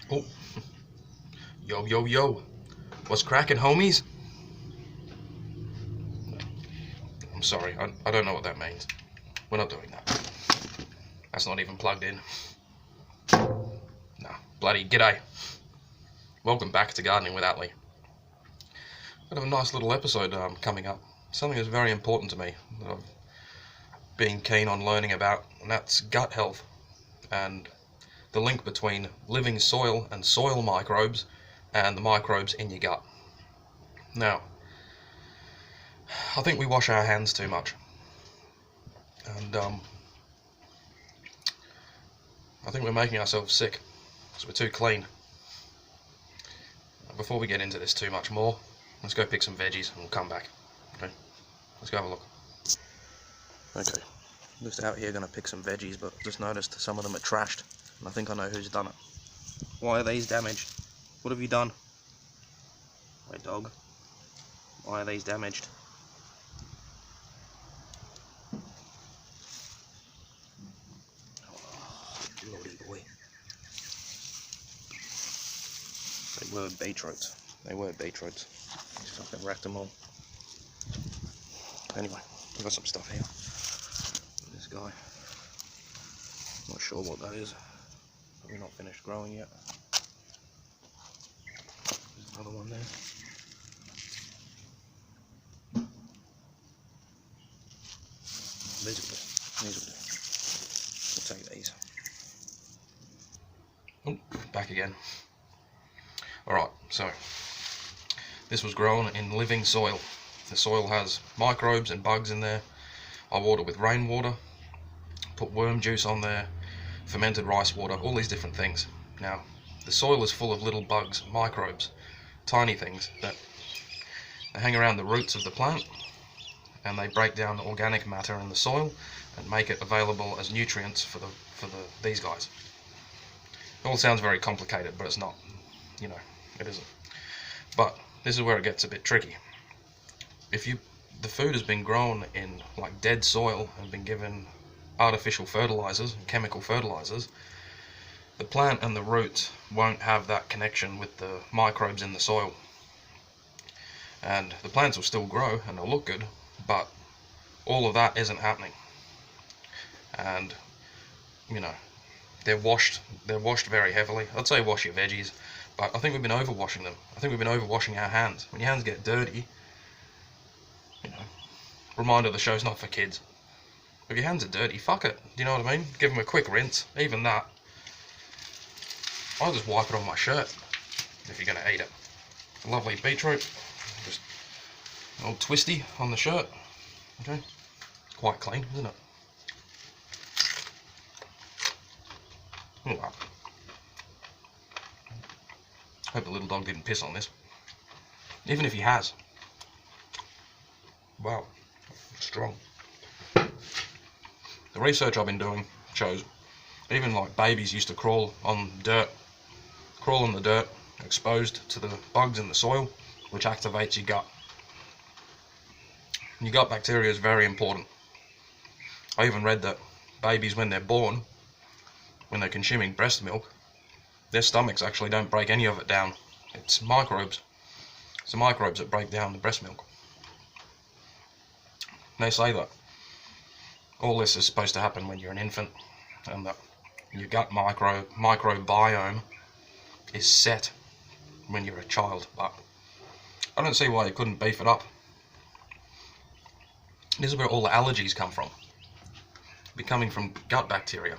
Oh, yo, yo, yo. What's cracking, homies? I'm sorry, I don't know what that means. We're not doing that. That's not even plugged in. Nah, bloody g'day. Welcome back to Gardening with Atley. Got a nice little episode coming up. Something that's very important to me that I've been keen on learning about, and that's gut health and the link between living soil and soil microbes and the microbes in your gut. Now, I think we wash our hands too much, and I think we're making ourselves sick because we're too clean. Before we get into this too much more, let's go pick some veggies and we'll come back. Okay, let's go have a look. Okay, just out here gonna pick some veggies, but just noticed some of them are trashed, and I think I know who's done it. Why are these damaged? What have you done? Wait, dog. Why are these damaged? Oh, naughty boy. They were beetroots. They were beetroots. Just fucking wrecked them all. Anyway, I've got some stuff here. This guy. Not sure what that is. Probably not finished growing yet. There's another one there. These will do. These will do. We'll take these. Oh, back again. Alright, so this was grown in living soil. The soil has microbes and bugs in there. I water with rainwater, put worm juice on there, fermented rice water, all these different things. Now, the soil is full of little bugs, microbes, tiny things that they hang around the roots of the plant, and they break down organic matter in the soil and make it available as nutrients for these guys. It all sounds very complicated, but it's not. You know, it isn't. But this is where it gets a bit tricky. If the food has been grown in like dead soil and been given artificial fertilizers and chemical fertilizers, the plant and the root won't have that connection with the microbes in the soil. And the plants will still grow and they'll look good, but all of that isn't happening. And you know, they're washed very heavily. I'd say wash your veggies, but I think we've been overwashing them. I think we've been overwashing our hands. When your hands get dirty, you know, reminder, the show's not for kids. If your hands are dirty, fuck it. Do you know what I mean? Give them a quick rinse. Even that, I'll just wipe it on my shirt if you're going to eat it. A lovely beetroot, just an old twisty on the shirt. Okay, quite clean, isn't it? Oh well. Hope the little dog didn't piss on this. Even if he has. Wow, strong. The research I've been doing shows even like babies used to crawl on the dirt, exposed to the bugs in the soil, which activates your gut. Your gut bacteria is very important. I even read that babies, when they're born, when they're consuming breast milk, their stomachs actually don't break any of it down. It's microbes. It's the microbes that break down the breast milk. They say that all this is supposed to happen when you're an infant, and that your gut microbiome is set when you're a child, but I don't see why you couldn't beef it up. This is where all the allergies come from. They're coming from gut bacteria.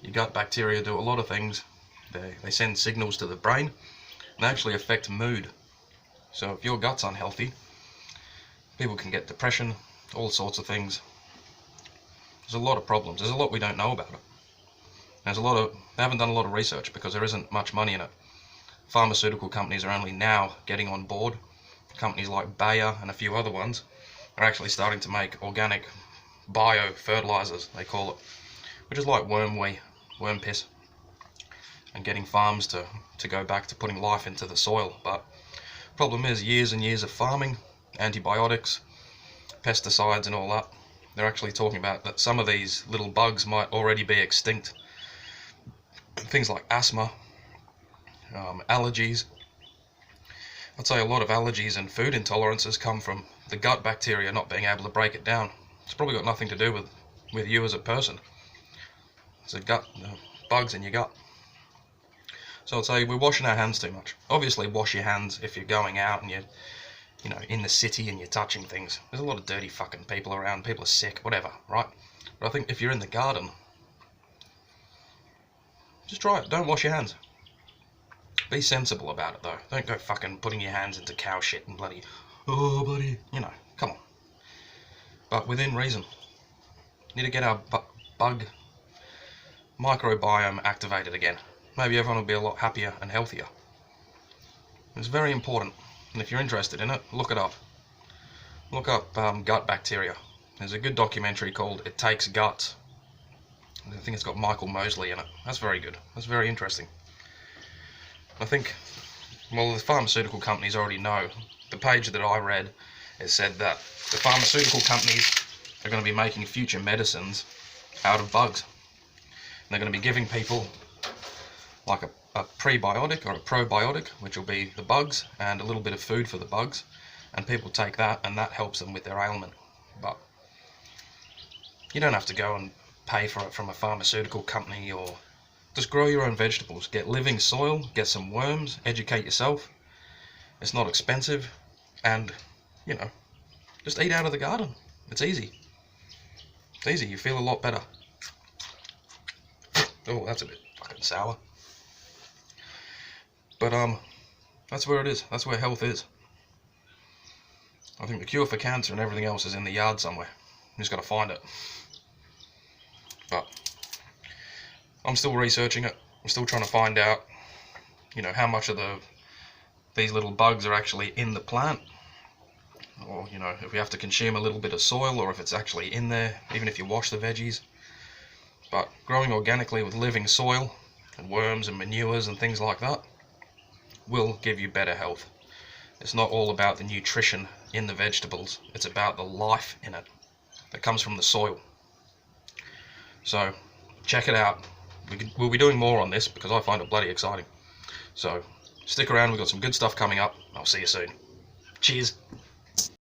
Your gut bacteria do a lot of things. They send signals to the brain, and they actually affect mood. So if your gut's unhealthy, people can get depression, all sorts of things. There's a lot of problems. There's a lot we don't know about it. They haven't done a lot of research because there isn't much money in it. Pharmaceutical companies are only now getting on board. Companies like Bayer and a few other ones are actually starting to make organic bio-fertilizers, they call it, which is like worm piss, and getting farms to go back to putting life into the soil. But problem is, years and years of farming, antibiotics, pesticides and all that, they're actually talking about that some of these little bugs might already be extinct. Things like asthma, allergies. I'd say a lot of allergies and food intolerances come from the gut bacteria not being able to break it down. It's probably got nothing to do with you as a person. It's a gut, bugs in your gut. So I'd say we're washing our hands too much. Obviously wash your hands if you're going out and you're, in the city and you're touching things. There's a lot of dirty fucking people around, people are sick, whatever, right? But I think if you're in the garden, just try it, don't wash your hands. Be sensible about it though. Don't go fucking putting your hands into cow shit and bloody, oh buddy, come on. But within reason. Need to get our bug microbiome activated again. Maybe everyone will be a lot happier and healthier. It's very important, and if you're interested in it, look it up. Look up gut bacteria. There's a good documentary called It Takes Guts. I think it's got Michael Mosley in it. That's very good. That's very interesting. I think, well, the pharmaceutical companies already know. The page that I read, it said that the pharmaceutical companies are going to be making future medicines out of bugs. And they're going to be giving people like a prebiotic or a probiotic, which will be the bugs and a little bit of food for the bugs, and people take that and that helps them with their ailment. But you don't have to go and pay for it from a pharmaceutical company, or just grow your own vegetables. Get living soil, get some worms, educate yourself. It's not expensive, and just eat out of the garden. It's easy. It's easy, you feel a lot better. Oh, that's a bit fucking sour. But that's where it is. That's where health is. I think the cure for cancer and everything else is in the yard somewhere. You just got to find it. But I'm still researching it. I'm still trying to find out, how much of these little bugs are actually in the plant, or if we have to consume a little bit of soil, or if it's actually in there, even if you wash the veggies. But growing organically with living soil and worms and manures and things like that will give you better health. It's not all about the nutrition in the vegetables, it's about the life in it that comes from the soil. So check it out. We'll be doing more on this because I find it bloody exciting. So stick around, we've got some good stuff coming up. I'll see you soon. Cheers.